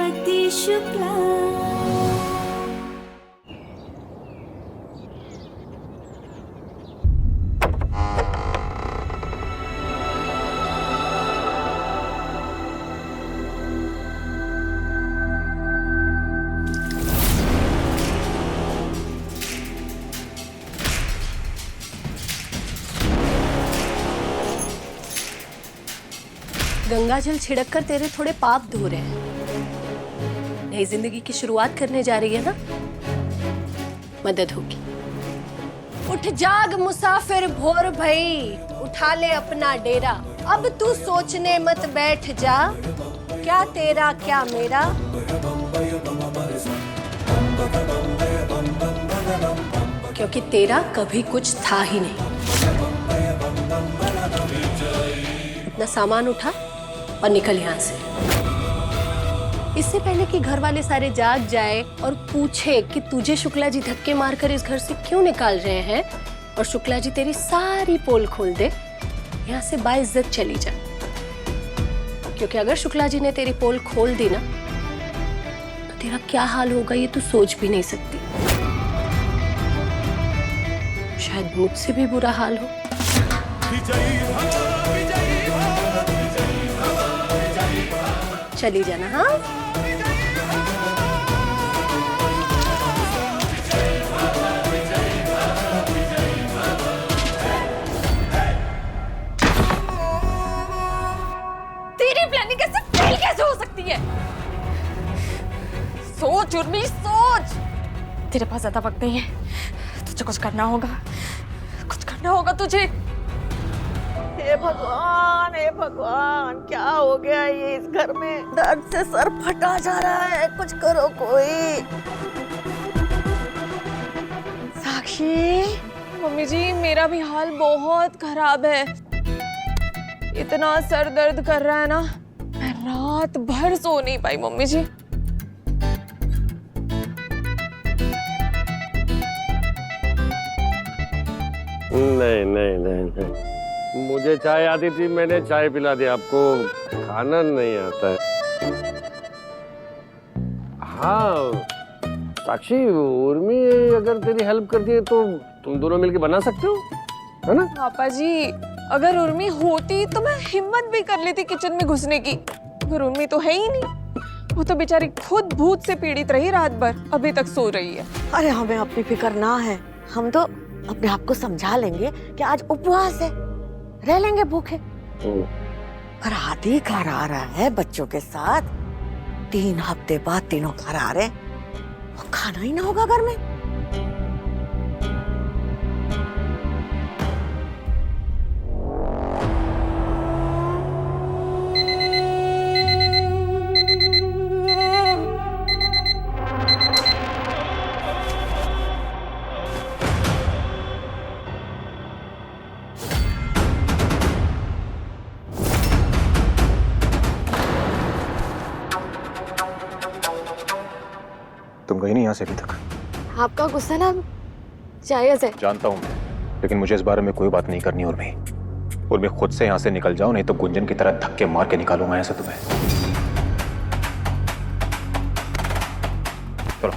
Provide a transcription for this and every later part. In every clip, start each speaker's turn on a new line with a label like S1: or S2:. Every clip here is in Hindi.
S1: ज्योति शुक्ला।
S2: गंगा जल छिड़क कर तेरे थोड़े पाप धो रहे हैं। नई जिंदगी की शुरुआत करने जा रही है ना, मदद होगी। उठ जाग मुसाफिर भोर भई, उठा ले अपना डेरा। अब तू सोचने मत बैठ जा, क्या तेरा क्या मेरा। क्योंकि तेरा कभी कुछ था ही नहीं। अपना सामान उठा और निकल यहाँ से। इससे पहले कि घर वाले सारे जाग जाए और पूछे कि तुझे शुक्ला जी धक्के मारकर इस घर से क्यों निकाल रहे हैं और शुक्ला जी तेरी सारी पोल खोल दे, यहाँ से बाइज्जत चली जा। क्योंकि अगर शुक्ला जी ने तेरी पोल खोल दी ना, तो तेरा क्या हाल होगा ये तू सोच भी नहीं सकती। शायद मुझसे भी बुरा हाल हो। चली जाना। हाँ,
S3: तेरी प्लानिंग कैसे फेल कैसे हो सकती है? सोच उर्मी, सोच। तेरे पास ज्यादा वक्त नहीं है, तुझे कुछ करना होगा, कुछ करना होगा तुझे।
S4: हे भगवान, क्या हो गया ये इस घर में? दर्द से सर फटा जा रहा है, कुछ करो कोई। साक्षी,
S3: मम्मी जी, मेरा भी हाल बहुत खराब है। इतना सर दर्द कर रहा है ना, मैं रात भर सो नहीं पाई मम्मी जी।
S5: नहीं नहीं नहीं नहीं, मुझे चाय आती थी, मैंने चाय पिला दी आपको, खाना नहीं आता है। हाँ साक्षी, उर्मी अगर तेरी हेल्प करती है तो तुम दोनों मिलके बना सकते हो, है ना?
S3: पापा जी, अगर उर्मी होती तो मैं हिम्मत भी कर लेती किचन में घुसने की, मगर उर्मी तो है ही नहीं। वो तो बेचारी खुद भूत से पीड़ित रही रात भर, अभी तक सो रही है।
S4: अरे हमें अपनी फिक्र ना है, हम तो अपने आप को समझा लेंगे कि आज उपवास है, रह लेंगे भूखे। पर आदि घर आ रहा है बच्चों के साथ, 3 हफ्ते बाद तीनों घर आ रहे हैं, वो खाना ही ना होगा घर में।
S6: तुम गई नहीं यहाँ से अभी तक?
S3: आपका गुस्सा ना जायज है।
S6: जानता हूँ मैं, लेकिन मुझे इस बारे में कोई बात नहीं करनी। उर्मी खुद से यहाँ से निकल जाओ, नहीं तो गुंजन की तरह धक्के मार के निकालूंगा यहाँ से तुम्हें। चलो।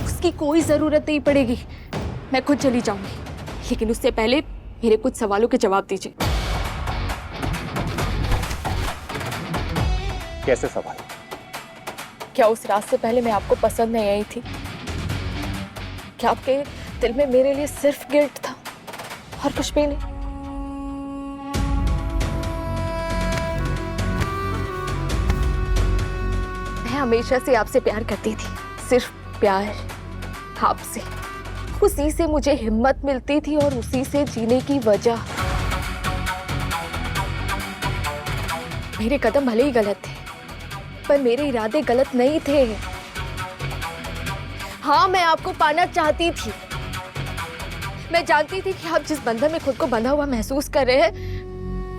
S3: उसकी कोई जरूरत नहीं पड़ेगी, मैं खुद चली जाऊंगी, लेकिन उससे पहले मेरे कुछ सवालों के जवाब दीजिए।
S6: कैसे सवाल?
S3: क्या उस रात से पहले मैं आपको पसंद नहीं आई थी? क्या आपके दिल में मेरे लिए सिर्फ गिल्ट था और कुछ भी नहीं? मैं हमेशा से आपसे प्यार करती थी, सिर्फ प्यार आपसे। उसी से मुझे हिम्मत मिलती थी और उसी से जीने की वजह। मेरे कदम भले ही गलत थे, पर मेरे इरादे गलत नहीं थे। हाँ, मैं आपको पाना चाहती थी। मैं जानती थी कि आप जिस बंधन में खुद को बंधा हुआ महसूस कर रहे हैं,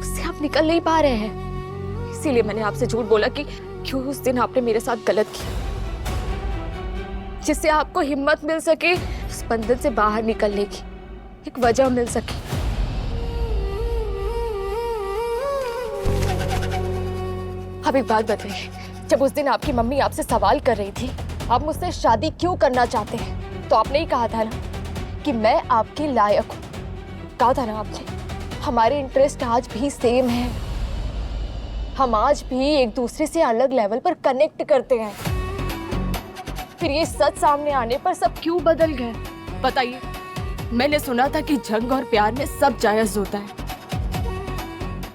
S3: उससे आप निकल नहीं पा रहे हैं। इसीलिए मैंने आपसे झूठ बोला कि क्यों उस दिन आपने मेरे साथ गलत किया, जिससे आपको हिम्मत मिल सके उस बंधन से बाहर निकलने की। एक वजह मिल सके। अब एक बात बताइए, जब उस दिन आपकी मम्मी आपसे सवाल कर रही थी आप मुझसे शादी क्यों करना चाहते हैं, तो आपने ही कहा था ना कि मैं आपके लायक हूं। कहा था ना आपने, हमारे इंटरेस्ट आज भी सेम है, हम आज भी एक दूसरे से अलग लेवल पर कनेक्ट करते हैं। फिर ये सच सामने आने पर सब क्यों बदल गए बताइए। मैंने सुना था कि जंग और प्यार में सब जायज होता है।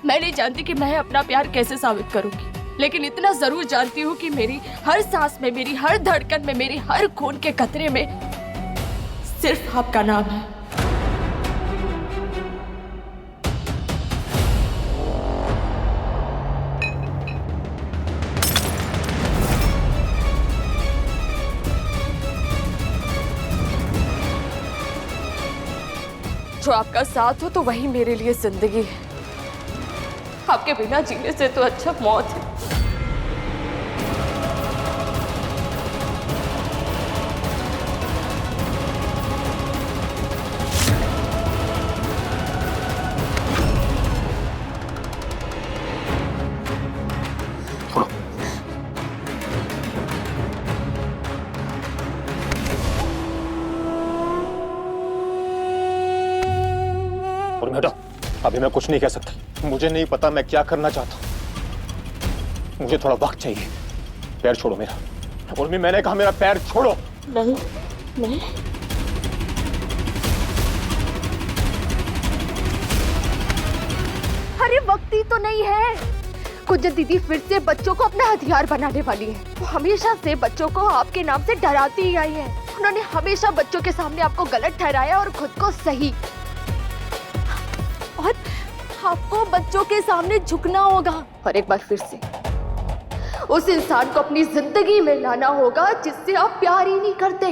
S3: मैं नहीं जानती कि मैं अपना प्यार कैसे साबित करूंगी, लेकिन इतना जरूर जानती हूँ कि मेरी हर सांस में, मेरी हर धड़कन में, मेरी हर खून के कतरे में सिर्फ आपका नाम है। जो आपका साथ हो तो वही मेरे लिए जिंदगी है। आपके बिना जीने से तो अच्छा मौत है।
S6: बेटा, अभी मैं कुछ नहीं कह सकता। मुझे नहीं पता मैं क्या करना चाहता हूँ। मुझे थोड़ा वक्त चाहिए। पैर छोड़ो मेरा। उर्मी, मैंने कहा मेरा पैर छोड़ो।
S3: नहीं, नहीं। अरे वक्त ही तो नहीं है। गुंजन दीदी फिर से बच्चों को अपना हथियार बनाने वाली है। वो हमेशा से बच्चों को आपके नाम से डराती ही आई है। उन्होंने हमेशा बच्चों के सामने आपको गलत ठहराया और खुद को सही। और आपको बच्चों के सामने झुकना होगा और एक बार फिर से उस इंसान को अपनी जिंदगी में लाना होगा जिससे आप प्यार ही नहीं करते,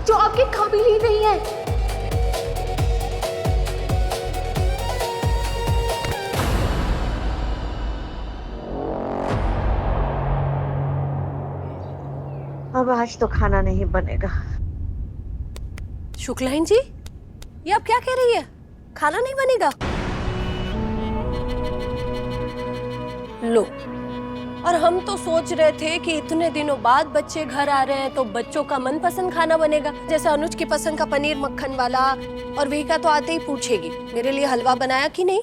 S3: जो आपके काबिल ही नहीं है।
S4: अब आज तो खाना नहीं बनेगा।
S2: शुक्लाइन जी, ये आप क्या कह रही है? खाना नहीं बनेगा? लो, और हम तो सोच रहे थे कि इतने दिनों बाद बच्चे घर आ रहे हैं तो बच्चों का मनपसंद खाना बनेगा, जैसे अनुज की पसंद का पनीर मक्खन वाला। और विहिका तो आते ही पूछेगी मेरे लिए हलवा बनाया कि नहीं।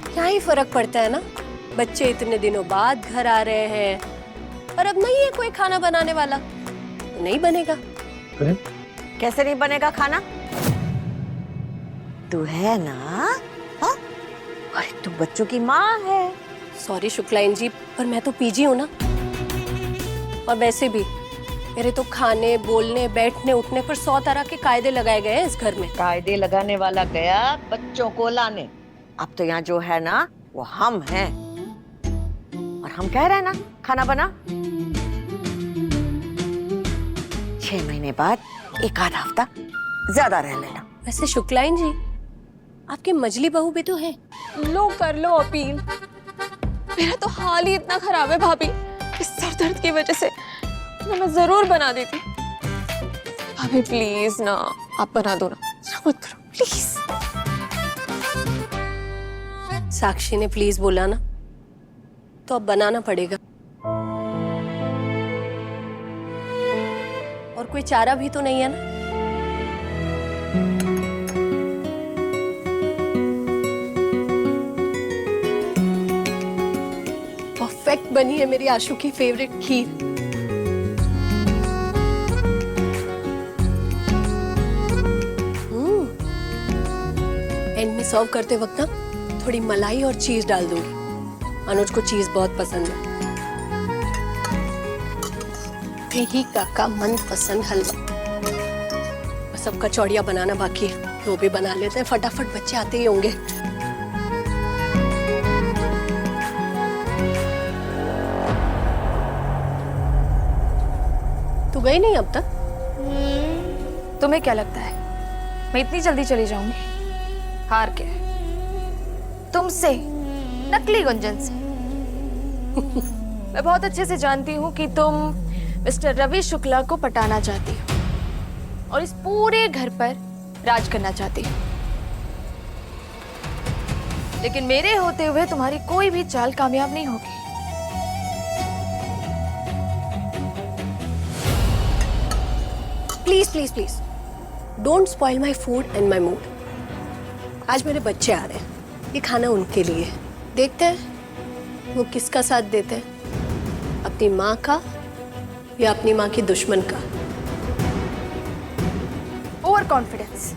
S2: क्या ही फर्क पड़ता है ना, बच्चे इतने दिनों बाद घर आ रहे हैं और अब नहीं है कोई खाना बनाने वाला तो नहीं बनेगा।
S4: कैसे नहीं बनेगा खाना? तू है ना? हाँ? अरे तू बच्चों की माँ है।
S2: सॉरी शुक्लाइन जी, पर मैं तो पीजी हूँ ना। और वैसे भी मेरे तो खाने, बोलने, बैठने, उठने पर 100 तरह के कायदे लगाए गए हैं इस घर में।
S4: कायदे लगाने वाला गया बच्चों को लाने। अब तो यहाँ जो है ना वो हम हैं। और हम कह रहे हैं ना खाना बना। 6 महीने बाद एक आध हफ्ता ज्यादा रह लेना।
S2: वैसे शुक्लाइन जी, आपकी मजली बहू भी तो है।
S3: लो कर लो अपील। मेरा तो हाल ही इतना खराब है भाभी, इस सर दर्द की वजह से। मैं जरूर बना देती। भाभी प्लीज ना, आप बना दो ना, मत करो प्लीज।
S2: साक्षी ने प्लीज बोला ना, तो अब बनाना पड़ेगा। और कोई चारा भी तो नहीं है ना। परफेक्ट बनी है मेरी आशु की फेवरेट खीर। एंड में सर्व करते वक्त ना थोड़ी मलाई और चीज डाल दूंगी। अनुज को चीज बहुत पसंद है। विहिका का मनपसंद हलवा। बस अब कचौड़ियाँ बनाना बाकी है, वो भी बना लेते हैं फटाफट, बच्चे आते ही होंगे। तू गई नहीं अब तक?
S3: तुम्हें क्या लगता है मैं इतनी जल्दी चली जाऊंगी? हार के तुमसे, नकली गुंजन से। मैं बहुत अच्छे से जानती हूँ कि तुम मिस्टर रवि शुक्ला को पटाना चाहती हो। और इस पूरे घर पर राज करना चाहती हूँ। लेकिन मेरे होते हुए तुम्हारी कोई भी चाल कामयाब नहीं होगी।
S2: Please please please don't spoil my food and my mood. आज मेरे बच्चे आ रहे हैं, ये खाना उनके लिए। देखते हैं वो किसका साथ देते हैं, अपनी माँ का या अपनी माँ की दुश्मन का।
S3: ओवर कॉन्फिडेंस,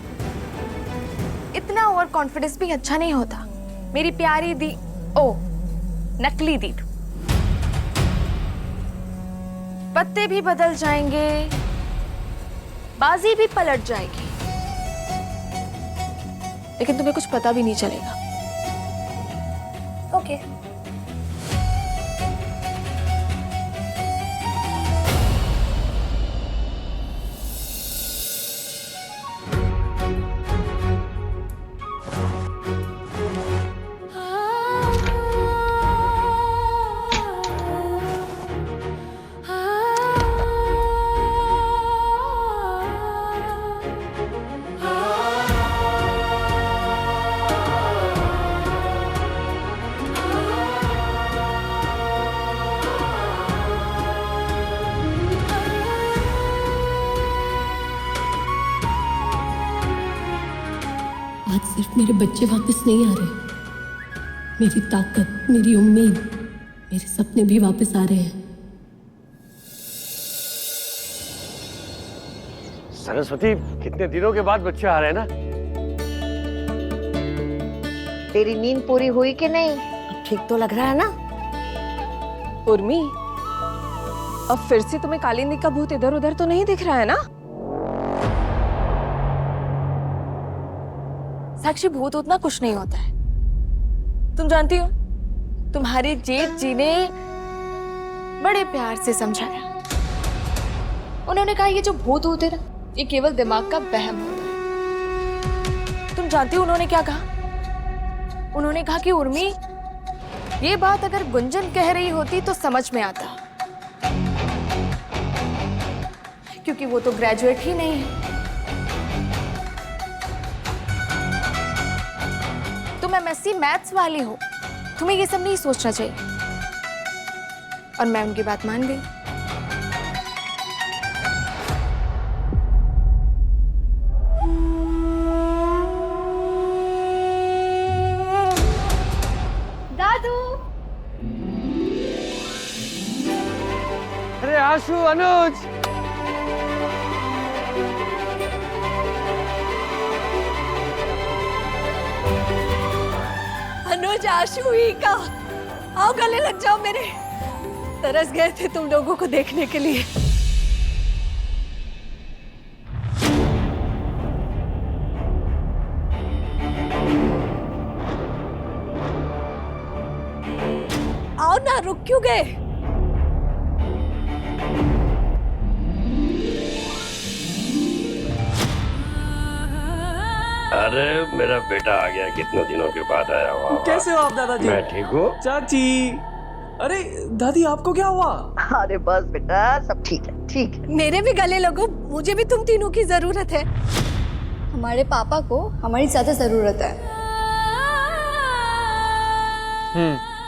S3: इतना ओवर कॉन्फिडेंस भी अच्छा नहीं होता मेरी प्यारी दी। ओ नकली दी, पत्ते भी बदल जाएंगे, बाजी भी पलट जाएगी, लेकिन तुम्हें कुछ पता भी नहीं चलेगा। ओके
S2: आज सिर्फ मेरे बच्चे वापस नहीं आ रहे, मेरी ताकत, मेरी उम्मीद, मेरे सपने भी वापस आ रहे हैं।
S5: सरस्वती, कितने दिनों के बाद बच्चे आ रहे हैं ना।
S4: तेरी नींद पूरी हुई कि नहीं? अब ठीक तो लग रहा है ना?
S3: उर्मी, अब फिर से तुम्हें कालिंदी का भूत इधर उधर तो नहीं दिख रहा है ना? साक्षी, भूत उतना कुछ नहीं होता है। तुम जानती हो, तुम्हारे जेठ जी ने बड़े प्यार से समझाया। उन्होंने कहा ये जो भूत होते ना, ये केवल दिमाग का वहम होता है। तुम जानती हो उन्होंने क्या कहा? उन्होंने कहा कि उर्मी, ये बात अगर गुंजन कह रही होती तो समझ में आता, क्योंकि वो तो ग्रेजुएट ही नहीं है। तुम एमएससी मैथ्स वाली हो, तुम्हें ये सब नहीं सोचना चाहिए। और मैं उनकी बात मान गई। दादू,
S5: अरे आशु, अनुज,
S2: अनुज, आशु, का आओ, गले लग जाओ मेरे। तरस गए थे तुम लोगों को देखने के लिए। आओ ना, रुक क्यों गए?
S5: अरे मेरा बेटा आ गया, कितने दिनों के बाद आया हुआ।
S1: कैसे हो आप दादाजी?
S5: मैं ठीक हूँ।
S1: चाची, अरे दादी आपको क्या हुआ?
S4: अरे बस बेटा, सब ठीक है, ठीक है।
S2: मेरे भी गले लगो, मुझे भी तुम तीनों की जरूरत है।
S7: हमारे पापा को हमारी ज्यादा जरूरत है।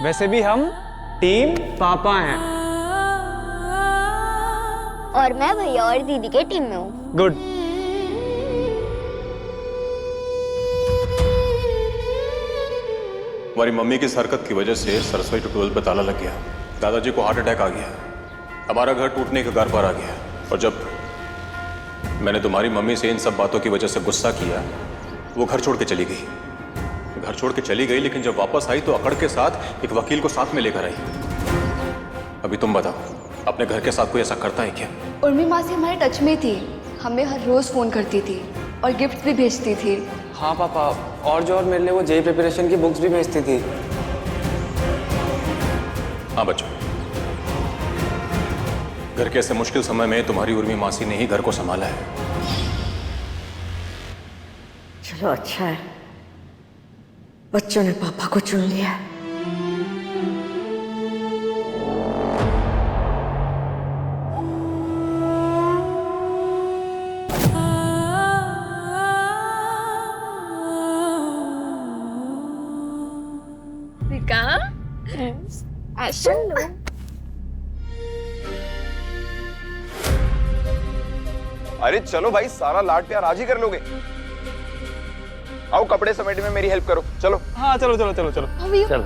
S1: वैसे भी हम टीम पापा हैं।
S7: और मैं भैया और दीदी के टीम में हूँ।
S1: गुड।
S6: हमारी मम्मी की इस हरकत की वजह से सरसोई ट्यूबवेल पे ताला लग गया। दादाजी को हार्ट अटैक आ गया। हमारा घर टूटने के कगार पर आ गया। और जब मैंने तुम्हारी मम्मी से इन सब बातों की वजह से गुस्सा किया, वो घर छोड़ के चली गई। घर छोड़ के चली गई, लेकिन जब वापस आई तो अकड़ के साथ एक वकील को साथ में लेकर आई। अभी तुम बताओ, अपने घर के साथ कोई ऐसा करता है क्या?
S7: उर्मी माँ से हमारे टच में थी, हमें हर रोज फोन करती थी और गिफ्ट भी भेजती थी।
S8: हाँ पापा, और जो और मेरे लिए वो जेई प्रिपरेशन की बुक्स भी भेजती थी।
S6: हाँ बच्चों, घर के ऐसे मुश्किल समय में तुम्हारी उर्मी मासी ने ही घर को संभाला है।
S4: चलो अच्छा है, बच्चों ने पापा को चुन लिया है।
S3: आशु।
S9: अरे चलो भाई, सारा लाड प्यार आज ही कर लोगे। आओ कपड़े समेटने में मेरी हेल्प करो, चलो।
S1: हाँ चलो चलो चलो चलो
S5: चलो।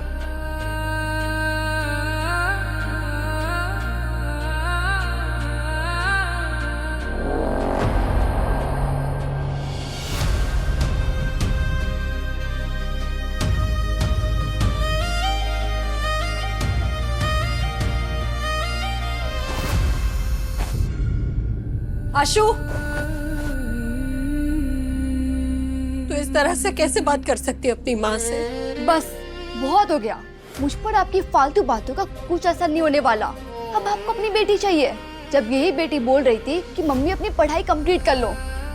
S2: आशु, तू इस तरह से कैसे बात कर सकती है अपनी माँ से?
S7: बस बहुत हो गया। मुझ पर आपकी फालतू बातों का कुछ असर नहीं होने वाला। अब आपको अपनी बेटी चाहिए। जब यही बेटी बोल रही थी कि मम्मी अपनी पढ़ाई कंप्लीट कर लो,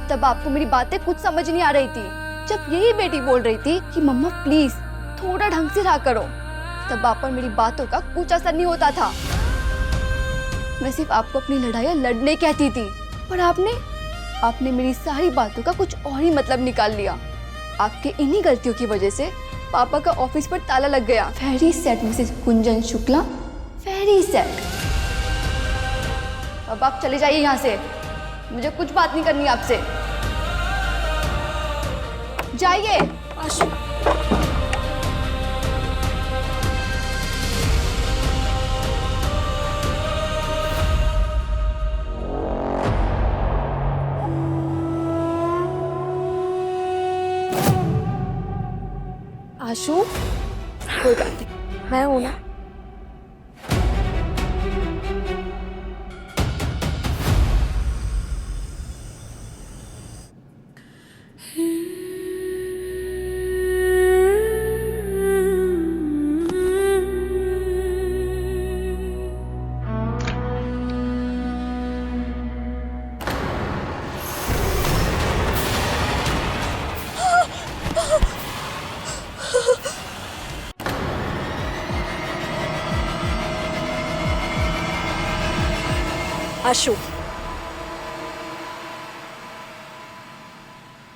S7: तब आपको मेरी बातें कुछ समझ नहीं आ रही थी। जब यही बेटी बोल रही थी कि मम्मा प्लीज थोड़ा ढंग से रहा करो, तब आप पर मेरी बातों का कुछ असर नहीं होता था। मैं सिर्फ आपको अपनी लड़ाइयाँ लड़ने कहती थी, पर आपने मेरी सारी बातों का कुछ और ही मतलब निकाल लिया। आपके इन्हीं गलतियों की वजह से पापा का ऑफिस पर ताला लग गया। Very sad Mrs Kunjan Shukla, very sad. अब आप चले जाइए यहाँ से, मुझे कुछ बात नहीं करनी आपसे। जाइए।
S2: आशु, आशु, कोई बात नहीं,
S4: मैं हूं ना।
S2: आशु,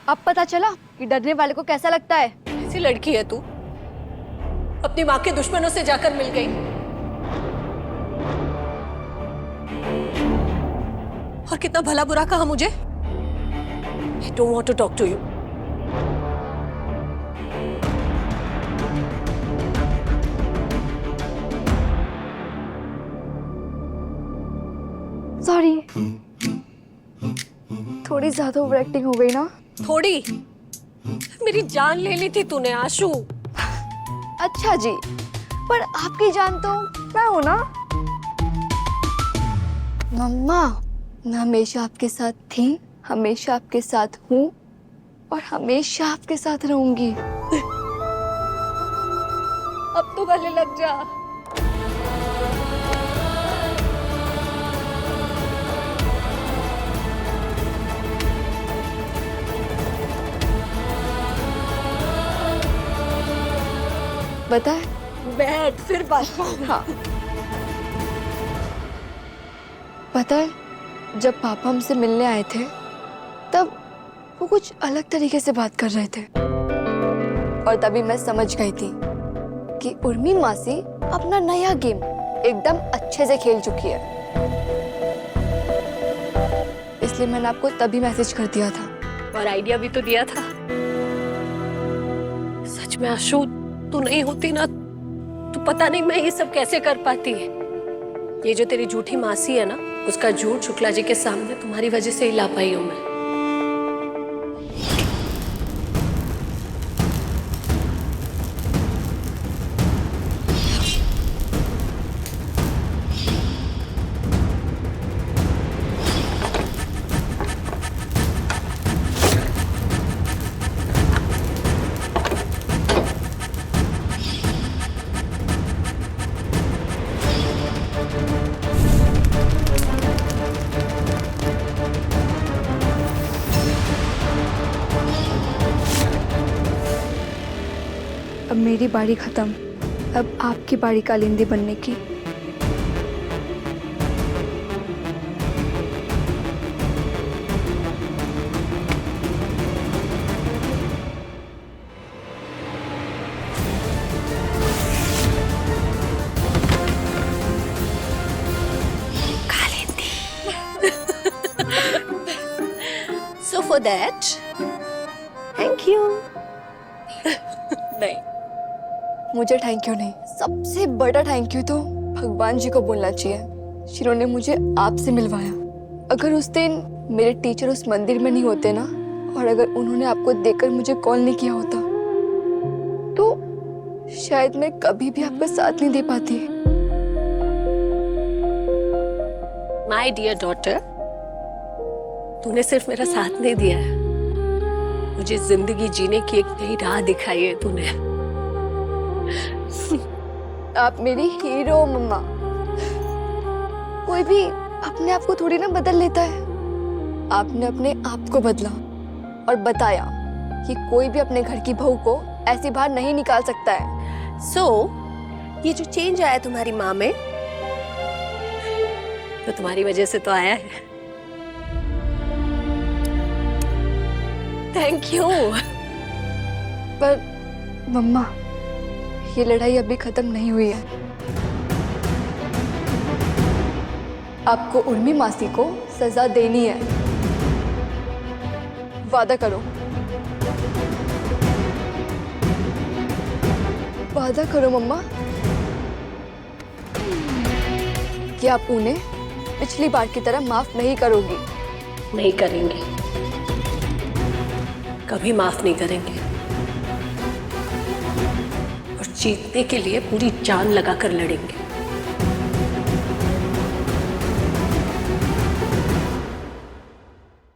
S7: अब पता चला कि डरने वाले को कैसा लगता है।
S2: ऐसी लड़की है तू, अपनी माँ के दुश्मनों से जाकर मिल गई। और कितना भला बुरा कहा मुझे। I don't want to talk to you.
S7: Sorry, थोड़ी ज्यादा ओवर एक्टिंग हो गई ना।
S2: थोड़ी? मेरी जान ले ली थी तूने आशु।
S7: अच्छा जी, पर आपकी जान तो मैं हूं ना। मम्मा, मैं हमेशा आपके साथ थी, हमेशा आपके साथ हूँ और हमेशा आपके साथ रहूंगी।
S2: अब तो गले लग जा।
S7: बताए?
S2: बैठ, फिर बात।
S7: हाँ, पता है, जब पापा हमसे मिलने आए थे तब वो कुछ अलग तरीके से बात कर रहे थे और तभी मैं समझ गई थी कि उर्मी मासी अपना नया गेम एकदम अच्छे से खेल चुकी है। इसलिए मैंने आपको तभी मैसेज कर दिया था
S2: और आइडिया भी तो दिया था। सच में आशु, तू नहीं होती ना तो पता नहीं मैं ये सब कैसे कर पाती। ये जो तेरी झूठी मासी है ना, उसका झूठ शुक्ला जी के सामने तुम्हारी वजह से ही ला पाई हूं मैं।
S7: अब मेरी बारी खत्म, अब आपकी बारी कालिंदी बनने की।
S2: For that thank you. नहीं,
S7: मुझे थैंक यू नहीं, सबसे बड़ा थैंक यू तो भगवान जी को बोलना चाहिए, जिन्होंने मुझे आपसे मिलवाया। अगर उस दिन मेरे टीचर उस मंदिर में नहीं होते ना, और अगर उन्होंने आपको देखकर मुझे कॉल नहीं किया होता, तो शायद मैं कभी भी आपका साथ नहीं दे पाती।
S2: माय डियर डॉटर, तूने सिर्फ मेरा साथ नहीं दिया है, मुझे जिंदगी जीने की एक नई राह दिखाई है तूने।
S7: आप मेरी हीरो मम्मा। कोई भी अपने आप को थोड़ी ना बदल लेता है। आपने अपने आप को बदला और बताया कि कोई भी अपने घर की बहू को ऐसी बाहर नहीं निकाल सकता है।
S2: सो ये जो चेंज आया तुम्हारी माँ में, तो तुम्हारी वजह से तो आया है। Thank you.
S7: पर मम्मा, ये लड़ाई अभी खत्म नहीं हुई है। आपको उर्मी मासी को सजा देनी है। वादा करो, वादा करो मम्मा कि आप उन्हें पिछली बार की तरह माफ नहीं करोगी।
S2: नहीं करेंगे, कभी माफ नहीं करेंगे, और जीतने के लिए पूरी जान लगाकर लड़ेंगे।